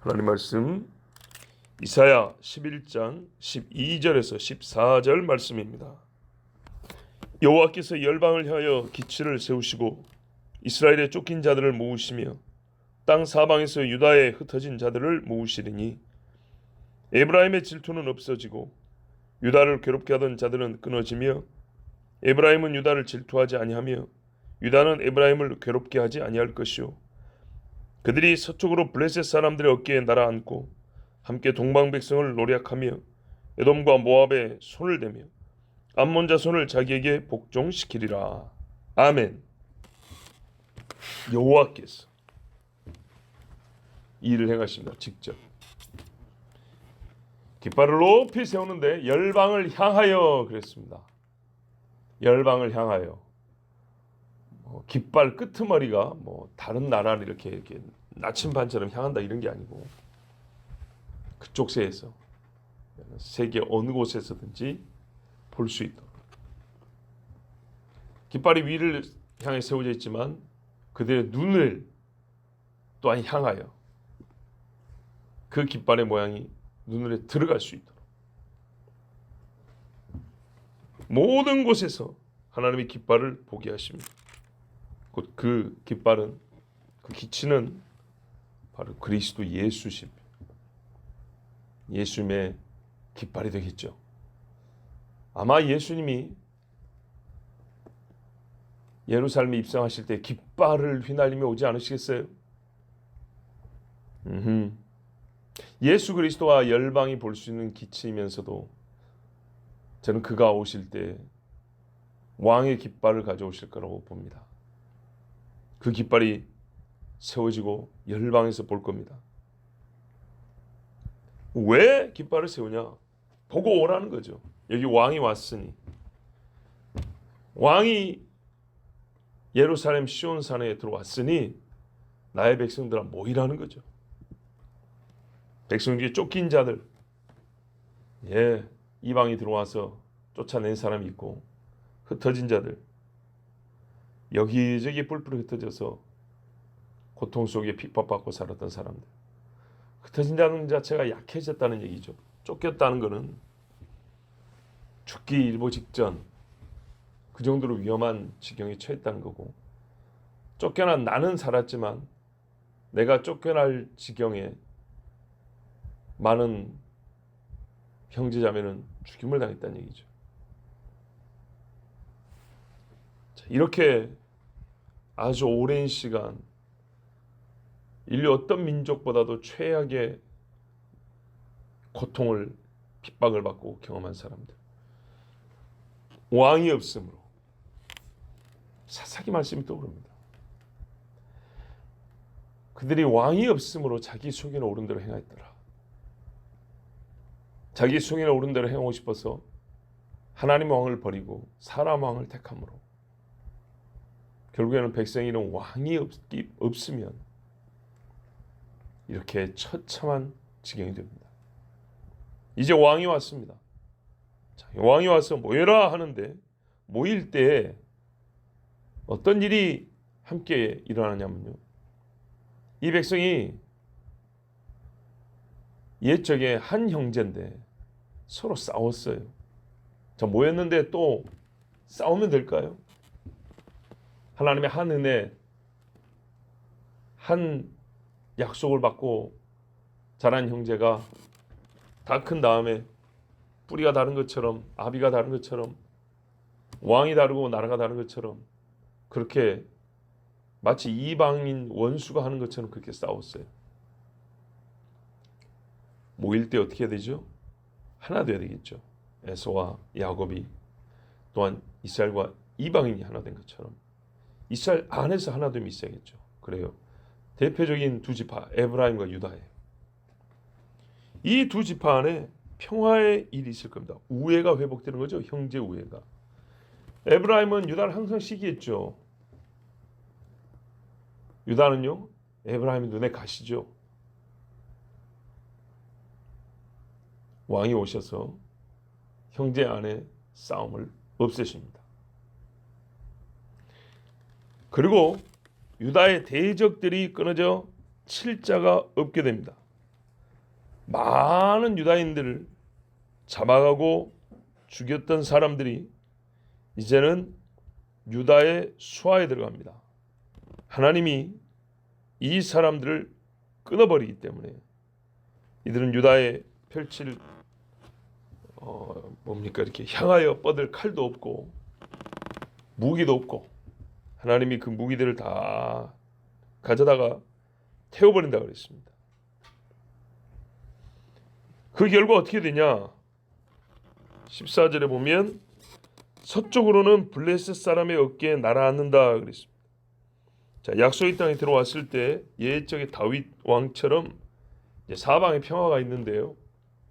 하나님 말씀 이사야 11장 12절에서 14절 말씀입니다. 여호와께서 열방을 향하여 기치를 세우시고 이스라엘의 쫓긴 자들을 모으시며 땅 사방에서 유다에 흩어진 자들을 모으시리니 에브라임의 질투는 없어지고 유다를 괴롭게 하던 자들은 끊어지며 에브라임은 유다를 질투하지 아니하며 유다는 에브라임을 괴롭게 하지 아니할 것이요 그들이 서쪽으로 블레셋 사람들의 어깨에 날아앉고 함께 동방 백성을 노략하며 에돔과 모압에 손을 대며 암몬 자손을 자기에게 복종시키리라. 아멘. 여호와께서 이 일을 행하십니다. 직접 깃발을 높이 세우는데 열방을 향하여 그랬습니다. 열방을 향하여 깃발 끄트머리가 다른 나라를 이렇게 나침반처럼 향한다 이런 게 아니고 그쪽 새에서 세계 어느 곳에서든지 볼 수 있도록 깃발이 위를 향해 세워져 있지만 그들의 눈을 또한 향하여 그 깃발의 모양이 눈에 들어갈 수 있도록 모든 곳에서 하나님의 깃발을 보게 하십니다. 곧 그 깃발은 그 기치는 바로 그리스도 예수십니다. 예수님의 깃발이 되겠죠. 아마 예수님이 예루살렘에 입성하실 때 깃발을 휘날리며 오지 않으시겠어요? 예수 그리스도와 열방이 볼 수 있는 기치이면서도 저는 그가 오실 때 왕의 깃발을 가져오실 거라고 봅니다. 그 깃발이 세워지고 열방에서 볼 겁니다. 왜 깃발을 세우냐? 보고 오라는 거죠. 여기 왕이 왔으니 왕이 예루살렘 시온산에 들어왔으니 나의 백성들아 모이라는 거죠. 백성 중에 쫓긴 자들, 이방이 들어와서 쫓아낸 사람이 있고 흩어진 자들, 여기저기 뿔뿔이 흩어져서 고통 속에 핍박받고 살았던 사람들, 흩어진 자는 자체가 약해졌다는 얘기죠. 쫓겼다는 것은 죽기 일보 직전 그 정도로 위험한 지경에 처했다는 거고, 쫓겨난 나는 살았지만 내가 쫓겨날 지경에 많은 형제자매는 죽임을 당했다는 얘기죠. 자, 이렇게 아주 오랜 시간 인류 어떤 민족보다도 최악의 고통을 핍박을 받고 경험한 사람들, 왕이 없으므로 사사기 말씀이 떠오릅니다. 그들이 왕이 없으므로 자기 속에는 옳은 대로 행하였더라. 자기 속에는 옳은 대로 행하고 싶어서 하나님 왕을 버리고 사람 왕을 택함으로 결국에는 백성이는 왕이 없으면 이렇게 처참한 지경이 됩니다. 이제 왕이 왔습니다. 자, 왕이 와서 모여라 하는데 모일 때 어떤 일이 함께 일어나냐면요, 이 백성이 옛적에 한 형제인데 서로 싸웠어요. 자, 모였는데 또 싸우면 될까요? 하나님의 한 은혜, 한 약속을 받고 자란 형제가 다 큰 다음에 뿌리가 다른 것처럼, 아비가 다른 것처럼, 왕이 다르고 나라가 다른 것처럼 그렇게 마치 이방인 원수가 하는 것처럼 그렇게 싸웠어요. 모일 때 어떻게 해야 되죠? 하나 돼야 되겠죠. 에서와 야곱이 또한 이스라엘과 이방인이 하나 된 것처럼 이스라엘 안에서 하나 됨이 있어야겠죠. 그래요. 대표적인 두 지파 에브라임과 유다예요. 이 두 지파 안에 평화의 일이 있을 겁니다. 우애가 회복되는 거죠. 형제 우애가. 에브라임은 유다를 항상 시기했죠. 유다는요, 에브라임의 눈에 가시죠. 왕이 오셔서 형제 안에 싸움을 없애십니다. 그리고 유다의 대적들이 끊어져 칠자가 없게 됩니다. 많은 유다인들을 잡아가고 죽였던 사람들이 이제는 유다의 수하에 들어갑니다. 하나님이 이 사람들을 끊어버리기 때문에 이들은 유다에 펼칠 뭡니까 이렇게 향하여 뻗을 칼도 없고 무기도 없고 하나님이 그 무기들을 다 가져다가 태워버린다고 그랬습니다. 그 결과 어떻게 되냐? 14절에 보면 서쪽으로는 블레셋 사람의 어깨에 날아앉는다 그랬습니다. 자, 약속의 땅에 들어왔을 때 옛적의 다윗 왕처럼 이제 사방에 평화가 있는데요.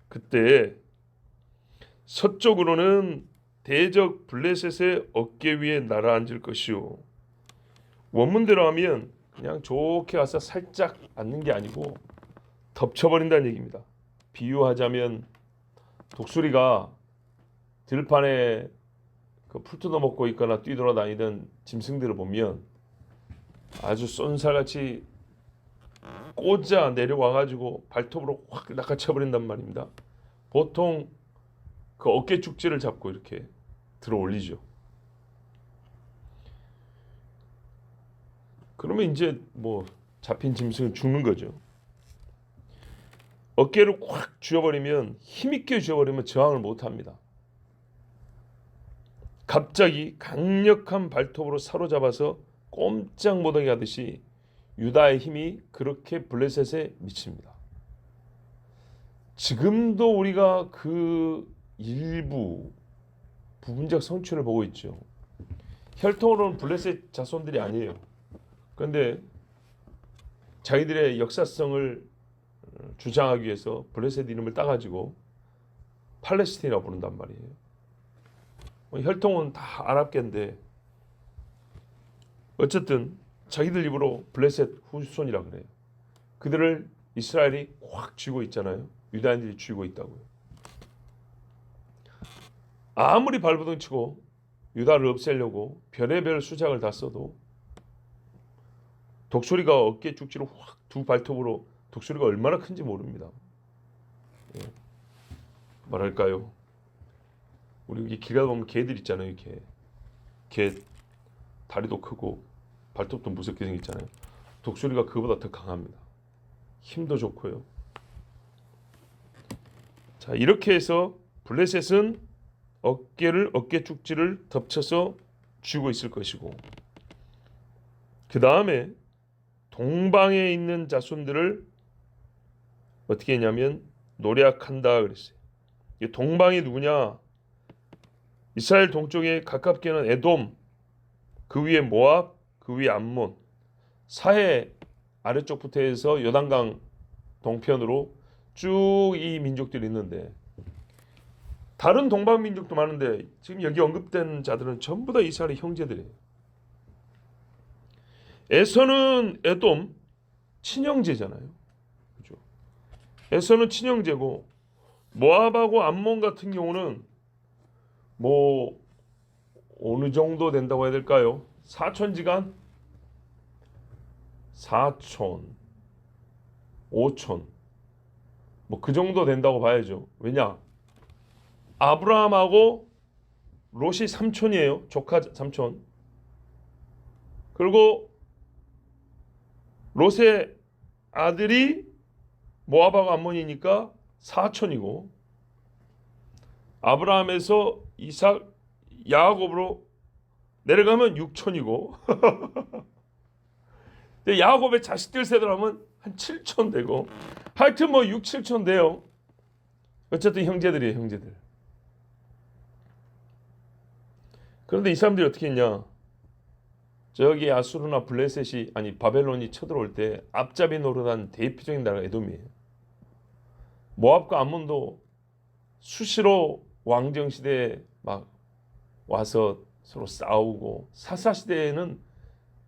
그때 서쪽으로는 대적 블레셋의 어깨 위에 날아앉을 것이요. 원문대로 하면 그냥 좋게 가서 살짝 앉는 게 아니고 덮쳐버린다는 얘기입니다. 비유하자면 독수리가 들판에 그 풀 뜯어 먹고 있거나 뛰돌아다니던 짐승들을 보면 아주 쏜살같이 꽂아 내려와가지고 발톱으로 확 낚아쳐버린단 말입니다. 보통 그 어깨 축지를 잡고 이렇게 들어 올리죠. 그러면 이제 뭐 잡힌 짐승은 죽는 거죠. 어깨를 확 쥐어버리면 힘있게 쥐어버리면 저항을 못합니다. 갑자기 강력한 발톱으로 사로잡아서 꼼짝 못하게 하듯이 유다의 힘이 그렇게 블레셋에 미칩니다. 지금도 우리가 그 일부 부분적 성취를 보고 있죠. 혈통으로는 블레셋 자손들이 아니에요. 그런데 자기들의 역사성을 주장하기 위해서 블레셋 이름을 따가지고 팔레스틴이라고 부른단 말이에요. 혈통은 다 아랍계인데 어쨌든 자기들 입으로 블레셋 후손이라 그래요. 그들을 이스라엘이 확 쥐고 있잖아요. 유다인들이 쥐고 있다고요. 아무리 발버둥치고 유다를 없애려고 별의별 수작을 다 써도 독수리가 어깨 축지로 확 두 발톱으로 독수리가 얼마나 큰지 모릅니다. 말할까요? 우리 여기 길 가다 보면 개들 있잖아요. 개 다리도 크고 발톱도 무섭게 생겼잖아요. 독수리가 그보다 더 강합니다. 힘도 좋고요. 자, 이렇게 해서 블레셋은 어깨 축지를 덮쳐서 쥐고 있을 것이고, 그 다음에 동방에 있는 자손들을 어떻게 했냐면 노략한다 그랬어요. 이 동방이 누구냐? 이스라엘 동쪽에 가깝게는 에돔, 그 위에 모압, 그 위에 암몬, 사해 아래쪽부터 해서 요단강 동편으로 쭉 이 민족들이 있는데, 다른 동방 민족도 많은데 지금 여기 언급된 자들은 전부 다 이스라엘의 형제들이에요. 에서는 에돔 친형제잖아요. 그죠? 에서는 친형제고, 모압하고 암몬 같은 경우는 뭐 어느 정도 된다고 해야 될까요? 사촌지간, 사촌, 오촌, 뭐 그 정도 된다고 봐야죠. 왜냐? 아브라함하고 롯이 삼촌이에요. 조카 삼촌. 그리고 롯의 아들이 모압하고 암몬이니까 사촌이고, 아브라함에서 이삭, 야곱으로 내려가면 육촌이고 야곱의 자식들 세대로 하면 한 7촌 되고, 하여튼 뭐 6, 7촌 돼요. 어쨌든 형제들이에요, 형제들. 그런데 이 사람들이 어떻게 했냐? 저기 아수르나 블레셋이, 아니 바벨론이 쳐들어올 때 앞잡이 노릇한 대표적인 나라가 에돔이에요. 모압과 암몬도 수시로 왕정 시대에 막 와서 서로 싸우고, 사사 시대에는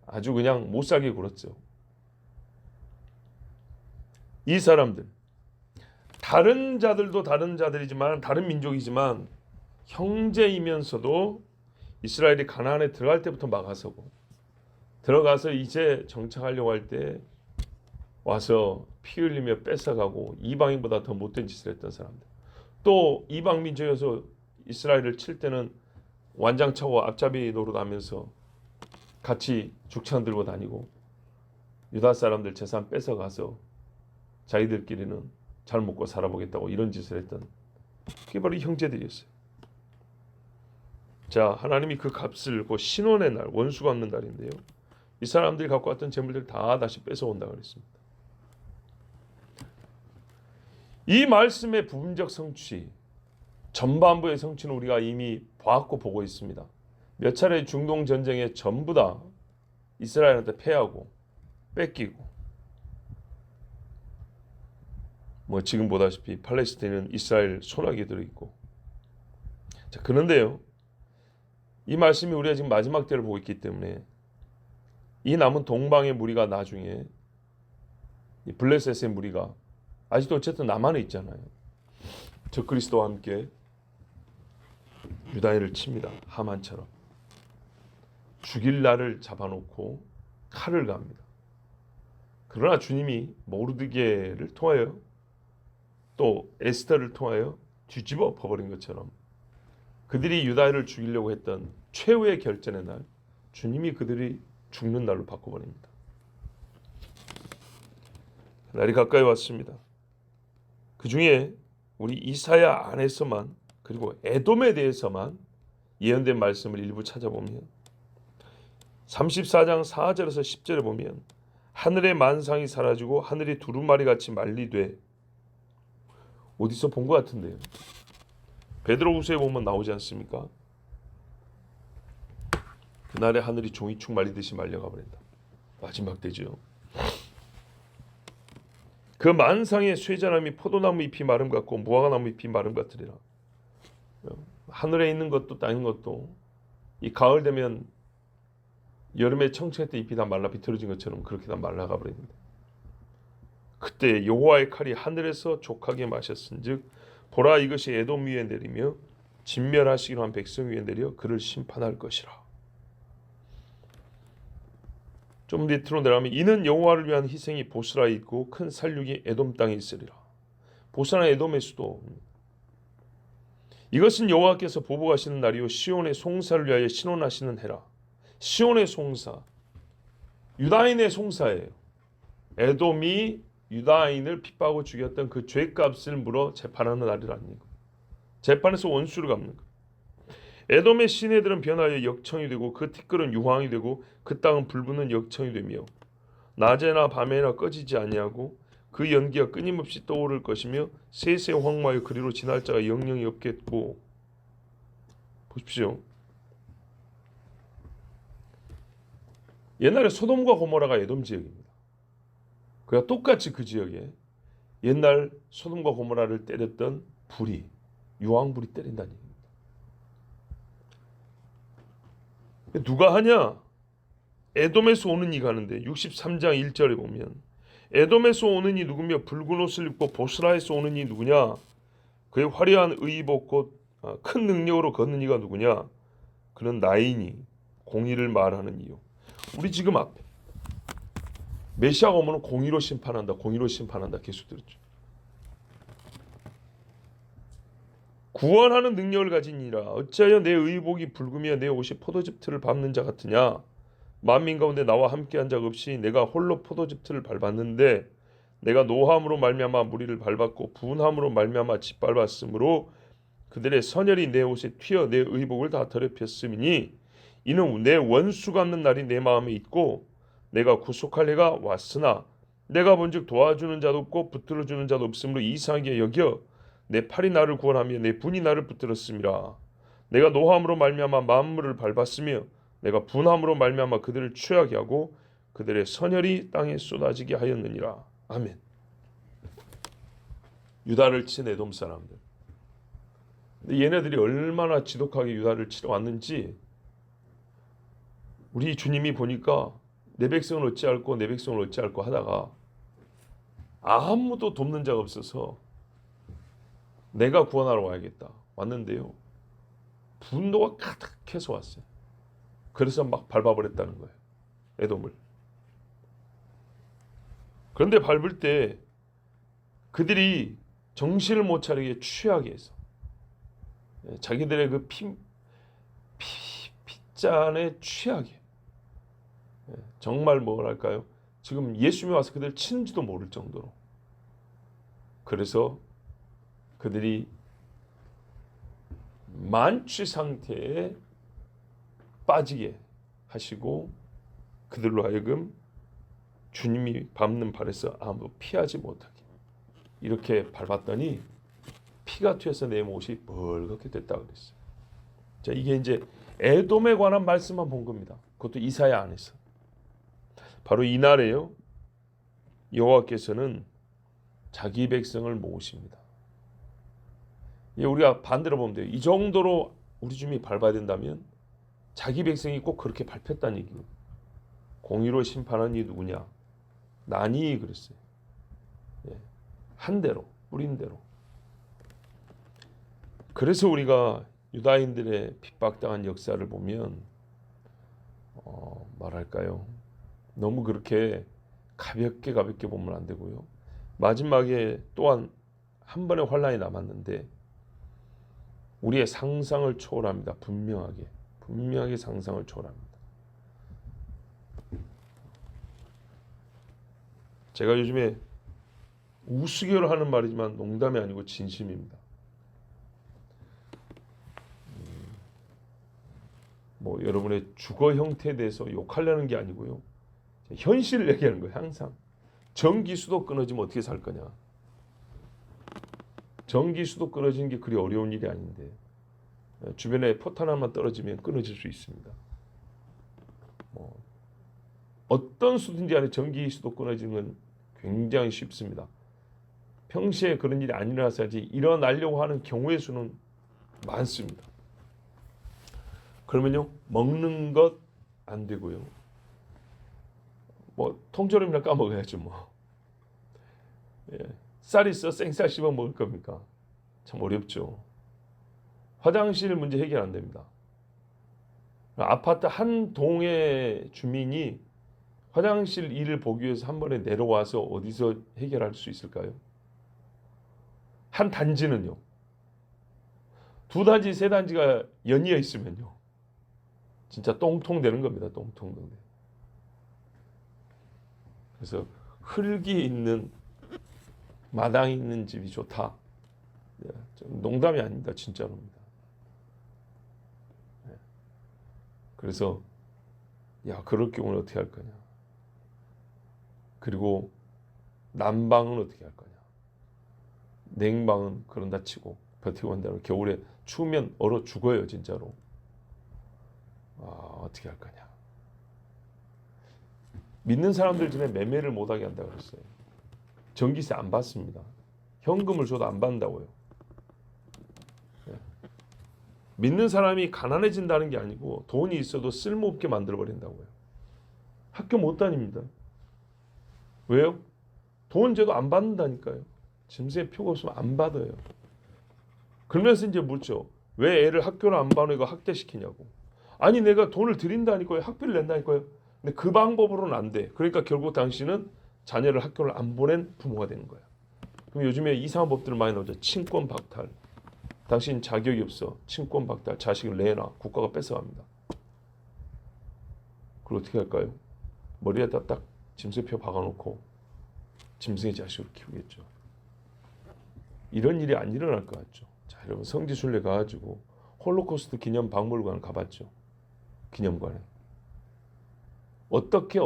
아주 그냥 못 살게 굴었죠. 이 사람들, 다른 자들도 다른 자들이지만, 다른 민족이지만 형제이면서도 이스라엘이 가나안에 들어갈 때부터 막아서고, 들어가서 이제 정착하려고 할 때 와서 피 흘리며 뺏어가고 이방인보다 더 못된 짓을 했던 사람들. 또 이방 민족에서 이스라엘을 칠 때는 완장차고 앞잡이 노릇하면서 같이 죽창 들고 다니고 유다 사람들 재산 뺏어가서 자기들끼리는 잘 먹고 살아보겠다고 이런 짓을 했던 그게 바로 형제들이었어요. 자, 하나님이 그 값을 그 신원의 날, 원수가 없는 날인데요. 이 사람들이 갖고 왔던 재물들 다 다시 뺏어온다 그랬습니다. 이 말씀의 부분적 성취, 전반부의 성취는 우리가 이미 봐왔고 보고 있습니다. 몇 차례 중동 전쟁에 전부 다 이스라엘한테 패하고 뺏기고 지금 보다시피 팔레스타인은 이스라엘 손아귀에 들어있고. 자, 그런데요, 이 말씀이 우리가 지금 마지막 때를 보고 있기 때문에 이 남은 동방의 무리가 나중에 이 블레셋의 무리가 아직도 어쨌든 남한에 있잖아요. 적그리스도와 함께 유다인을 칩니다. 하만처럼 죽일 날을 잡아놓고 칼을 갑니다. 그러나 주님이 모르드게를 통하여 또 에스더를 통하여 뒤집어 버린 것처럼 그들이 유다인을 죽이려고 했던 최후의 결전의 날, 주님이 그들이 죽는 날로 바꿔버립니다. 날이 가까이 왔습니다. 그 중에 우리 이사야 안에서만, 그리고 에돔에 대해서만 예언된 말씀을 일부 찾아보면 34장 4절에서 10절에 보면 하늘의 만상이 사라지고 하늘이 두루마리 같이 말리되, 어디서 본 것 같은데요. 베드로후서에 보면 나오지 않습니까? 그날에 하늘이 종이축 말리듯이 말려가 버린다. 마지막 때죠. 그 만상의 쇠자나무 포도나무 잎이 마름 같고 무화과나무 잎이 마름 같으리라. 하늘에 있는 것도 땅에 있는 것도 이 가을 되면 여름에 청청했던 잎이 다 말라 비틀어진 것처럼 그렇게 다 말라가 버립니다. 그때 여호와의 칼이 하늘에서 족하게 마셨은즉 보라, 이것이 에돔 위에 내리며 진멸하시기로 한 백성 위에 내려 그를 심판할 것이라. 좀 밑으로 내려가면 이는 여호와를 위한 희생이 보스라에 있고 큰 살육이 에돔 땅에 있으리라. 보스라 에돔의 수도. 이것은 여호와께서 보복하시는 날이요 시온의 송사를 위하여 신원하시는 해라. 시온의 송사, 유다인의 송사예요. 에돔이 유다인을 핍박하고 죽였던 그 죄값을 물어 재판하는 날이라는 거. 재판에서 원수를 갚는 거. 에돔의 시내들은 변하여 역청이 되고 그 티끌은 유황이 되고 그 땅은 불붙는 역청이 되며 낮에나 밤에나 꺼지지 아니하고 그 연기가 끊임없이 떠오를 것이며 세세 황무하여 그리로 지날 자가 영영이 없겠고. 보십시오. 옛날에 소돔과 고모라가 에돔 지역입니다. 그가 똑같이 그 지역에 옛날 소돔과 고모라를 때렸던 불이, 유황불이 때린다는 얘기입니다. 누가 하냐? 에돔에서 오는 이가 하는데 63장 1절에 보면 에돔에서 오는 이 누구며 붉은 옷을 입고 보스라에서 오는 이 누구냐? 그의 화려한 의복 곧 큰 능력으로 걷는 이가 누구냐? 그는 나이니 공의를 말하는 이요. 우리 지금 앞에 메시아가 오면 공의로 심판한다, 공의로 심판한다 계속 들었죠. 구원하는 능력을 가진 이라 어찌하여 내 의복이 붉으며 내 옷이 포도즙 틀을 밟는 자 같으냐? 만민 가운데 나와 함께한 자 없이 내가 홀로 포도즙 틀을 밟았는데 내가 노함으로 말미암아 무리를 밟았고 분함으로 말미암아 짓밟았으므로 그들의 선혈이 내 옷에 튀어 내 의복을 다 더럽혔음이니 이는 내 원수 갚는 날이 내 마음에 있고 내가 구속할 해가 왔으나 내가 본즉 도와주는 자도 없고 붙들어주는 자도 없으므로 이상하게 여겨 내 팔이 나를 구원하며 내 분이 나를 붙들었음이라. 내가 노함으로 말미암아 만물을 밟았으며 내가 분함으로 말미암아 그들을 취하게 하고 그들의 선혈이 땅에 쏟아지게 하였느니라. 아멘. 유다를 친 에돔 사람들. 근데 얘네들이 얼마나 지독하게 유다를 치러 왔는지 우리 주님이 보니까 내 백성을 어찌할꼬 내 백성을 어찌할꼬 하다가 아무도 돕는 자가 없어서 내가 구원하러 와야겠다 왔는데요. 분노가 가득해서 왔어요. 그래서 막 밟아버렸다는 거예요. 에돔을. 그런데 밟을 때 그들이 정신을 못 차리게 취하게 해서 자기들의 그 핏잔에 취하게, 정말 뭐랄까요? 지금 예수님이 와서 그들 치는지도 모를 정도로. 그래서 그들이 만취 상태에 빠지게 하시고 그들로 하여금 주님이 밟는 발에서 아무도 피하지 못하게 이렇게 밟았더니 피가 튀어서 내 못이 벌겋게 됐다 그랬어요. 자, 이게 이제 에돔에 관한 말씀만 본 겁니다. 그것도 이사야 안에서. 바로 이날에요, 여호와께서는 자기 백성을 모으십니다. 우리가 반대로 보면 돼요. 이 정도로 우리 주님이 밟아야 된다면 자기 백성이 꼭 그렇게 밟혔다는 얘기예요. 공의로 심판한 이 누구냐? 나니 그랬어요. 한 대로, 뿌린 대로. 그래서 우리가 유다인들의 핍박당한 역사를 보면 말할까요? 너무 그렇게 가볍게 보면 안 되고요. 마지막에 또한 한 번의 환란이 남았는데 우리의 상상을 초월합니다. 분명하게 상상을 초월합니다. 제가 요즘에 우스개로 하는 말이지만 농담이 아니고 진심입니다. 뭐 여러분의 주거 형태에 대해서 욕하려는 게 아니고요. 현실을 얘기하는 거예요. 항상 전기수도 끊어지면 어떻게 살 거냐. 전기수도 끊어지는 게 그리 어려운 일이 아닌데 주변에 포탄 하나만 떨어지면 끊어질 수 있습니다. 어떤 수든지 안에 전기수도 끊어지는 건 굉장히 쉽습니다. 평시에 그런 일이 안 일어나서야지 일어나려고 하는 경우의 수는 많습니다. 그러면요, 먹는 것 안 되고요. 뭐 통조림이나 까먹어야죠 뭐. 쌀 있어 생쌀 씹어 먹을 겁니까? 참 어렵죠. 화장실 문제 해결 안 됩니다. 아파트 한 동의 주민이 화장실 일을 보기 위해서 한 번에 내려와서 어디서 해결할 수 있을까요? 한 단지는요. 두 단지, 세 단지가 연이어 있으면요. 진짜 똥통 되는 겁니다. 똥통. 그래서 흙이 있는 마당이 있는 집이 좋다. 농담이 아닙니다. 진짜로입니다. 그래서 그럴 경우는 어떻게 할 거냐. 그리고 난방은 어떻게 할 거냐. 냉방은 그런다 치고 버티고 한다면 겨울에 추우면 얼어 죽어요. 진짜로. 어떻게 할 거냐. 믿는 사람들 중에 매매를 못하게 한다고 그랬어요. 전기세 안 받습니다. 현금을 줘도 안 받는다고요. 믿는 사람이 가난해진다는 게 아니고 돈이 있어도 쓸모없게 만들어버린다고요. 학교 못 다닙니다. 왜요? 돈 줘도 안 받는다니까요. 짐승의 표가 없으면 안 받아요. 그러면서 이제 묻죠. 왜 애를 학교를 안 보내고 학대시키냐고. 아니 내가 돈을 드린다니까요. 학비를 낸다니까요. 근데 그 방법으로는 안 돼. 그러니까 결국 당신은 자녀를 학교를 안 보낸 부모가 되는 거야. 그럼 요즘에 이상한 법들을 많이 나오죠. 친권 박탈. 당신 자격이 없어. 친권 박탈. 자식을 내놔. 국가가 뺏어갑니다. 그걸 어떻게 할까요? 머리에다 딱 짐승표 박아놓고 짐승의 자식을 키우겠죠. 이런 일이 안 일어날 것 같죠. 자, 여러분 성지순례 가가지고 홀로코스트 기념 박물관 가봤죠. 기념관에. 어떻게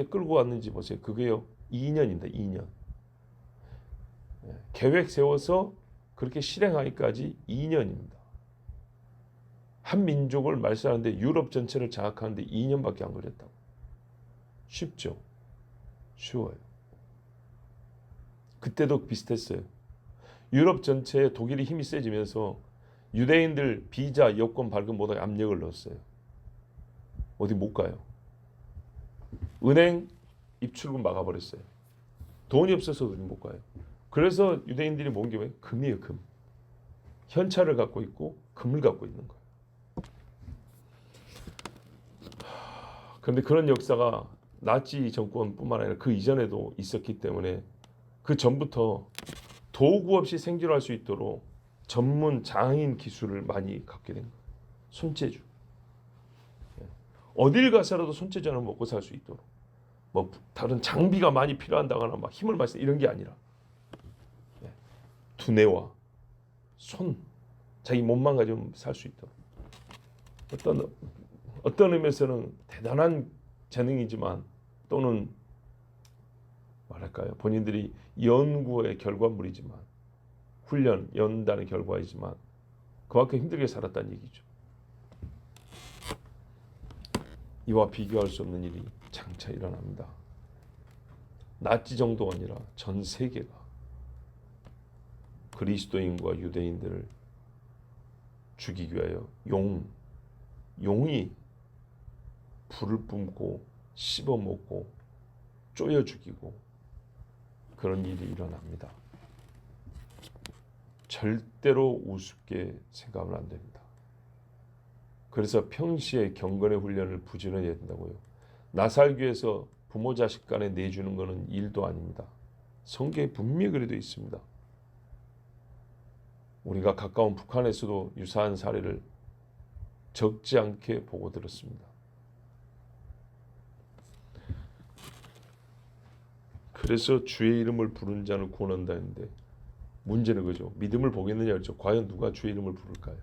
끌고 왔는지 보세요. 그게요. 2년입니다. 2년. 계획 세워서 그렇게 실행하기까지 2년입니다. 한 민족을 말살하는데 유럽 전체를 장악하는데 2년밖에 안 걸렸다고. 쉽죠? 쉬워요. 그때도 비슷했어요. 유럽 전체에 독일이 힘이 세지면서 유대인들 비자, 여권 발급 못하게 압력을 넣었어요. 어디 못 가요. 은행 입출금 막아버렸어요. 돈이 없어서 어디 못 가요. 그래서 유대인들이 모은 게 뭐예요? 금이에요, 금. 현찰을 갖고 있고 금을 갖고 있는 거예요. 그런데 그런 역사가 나치 정권뿐만 아니라 그 이전에도 있었기 때문에 그 전부터 도구 없이 생존할 수 있도록 전문 장인 기술을 많이 갖게 된 거예요. 손재주. 어딜 가서라도 손재주 하나 먹고 살 수 있도록. 뭐 다른 장비가 많이 필요한다거나 막 힘을 많이 쓰 이런 게 아니라 두뇌와 손, 자기 몸만 가지고 살 수 있도록. 어떤 의미에서는 대단한 재능이지만 또는 뭐랄까요, 본인들이 연구의 결과물이지만 연단의 결과이지만 그만큼 힘들게 살았다는 얘기죠. 이와 비교할 수 없는 일이 장차 일어납니다. 나치 정도가 아니라 전 세계가 그리스도인과 유대인들을 죽이기 위하여 용이 불을 뿜고 씹어먹고 쪼여 죽이고 그런 일이 일어납니다. 절대로 우습게 생각하면 안 됩니다. 그래서 평시에 경건의 훈련을 부지런히 해야 된다고요. 나 살기 위해서 부모 자식 간에 내주는 것은 일도 아닙니다. 성경에 분명히 그래 되어 있습니다. 우리가 가까운 북한에서도 유사한 사례를 적지 않게 보고 들었습니다. 그래서 주의 이름을 부르는 자는 구원한다 했는데 문제는 그죠. 믿음을 보겠느냐 그렇죠. 과연 누가 주의 이름을 부를까요?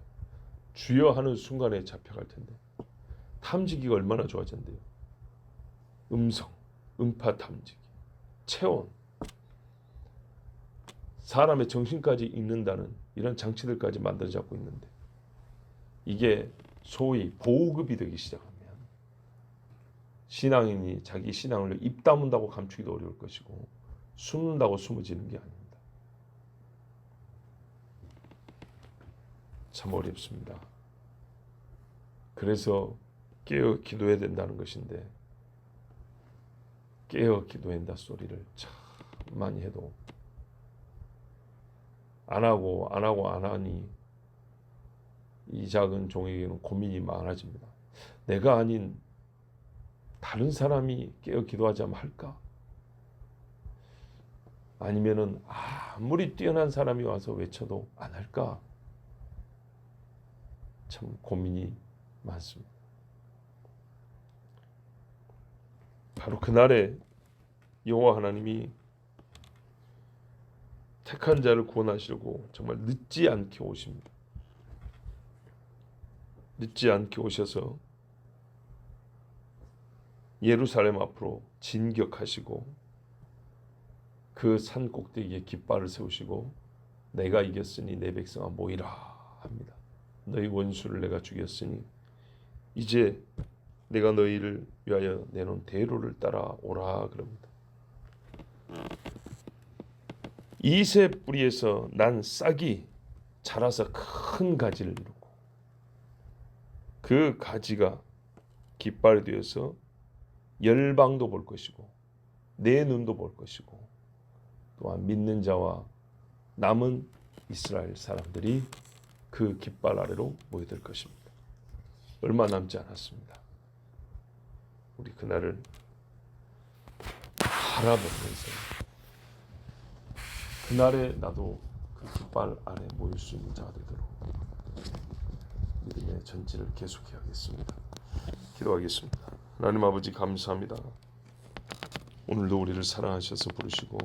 주여 하는 순간에 잡혀갈 텐데. 탐지기가 얼마나 좋아졌는데요. 음성, 음파 탐지기, 체온, 사람의 정신까지 읽는다는 이런 장치들까지 만들어 잡고 있는데 이게 소위 보급이 되기 시작하면 신앙인이 자기 신앙을 입 다문다고 감추기도 어려울 것이고 숨는다고 숨어지는 게 아닙니다. 참 어렵습니다. 그래서 깨어 기도해야 된다는 것인데 깨어 기도한다 소리를 참 많이 해도 안 하니 이 작은 종에게는 고민이 많아집니다. 내가 아닌 다른 사람이 깨어 기도하자면 할까? 아니면은 아무리 뛰어난 사람이 와서 외쳐도 안 할까? 참 고민이 많습니다. 바로 그날에 여호와 하나님이 택한 자를 구원하시려고 정말 늦지 않게 오십니다. 늦지 않게 오셔서 예루살렘 앞으로 진격하시고 그 산 꼭대기에 깃발을 세우시고 내가 이겼으니 내 백성아 모이라 합니다. 너희 원수를 내가 죽였으니 이제 내가 너희를 위하여 내놓은 대로를 따라 오라 그럽니다. 이새 뿌리에서 난 싹이 자라서 큰 가지를 이루고 그 가지가 깃발이 되어서 열방도 볼 것이고 내 눈도 볼 것이고 또한 믿는 자와 남은 이스라엘 사람들이 그 깃발 아래로 모여들 것입니다. 얼마 남지 않았습니다. 우리 그날을 바라보면서 그날에 나도 그 깃발 아래 모일 수 있는 자가 되도록 믿음의 전진을 계속해야겠습니다. 기도하겠습니다. 하나님 아버지 감사합니다. 오늘도 우리를 사랑하셔서 부르시고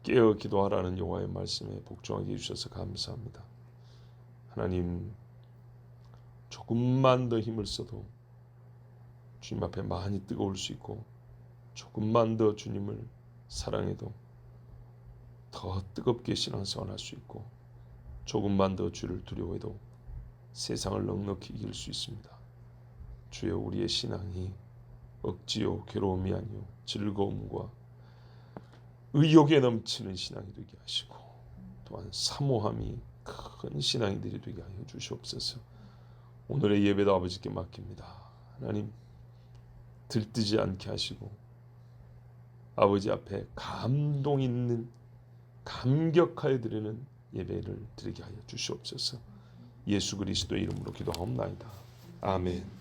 깨어 기도하라는 여호와의 말씀에 복종하게 해주셔서 감사합니다. 하나님 조금만 더 힘을 써도 주님 앞에 많이 뜨거울 수 있고 조금만 더 주님을 사랑해도 더 뜨겁게 신앙생활 할 수 있고 조금만 더 주를 두려워해도 세상을 넉넉히 이길 수 있습니다. 주여 우리의 신앙이 억지요 괴로움이 아니요 즐거움과 의욕에 넘치는 신앙이 되게 하시고 또한 사모함이 큰 신앙이들이 되게 하여 주시옵소서. 오늘의 예배도 아버지께 맡깁니다. 하나님 들뜨지 않게 하시고 아버지 앞에 감동 있는 감격하여 드리는 예배를 드리게 하여 주시옵소서. 예수 그리스도의 이름으로 기도하옵나이다. 아멘.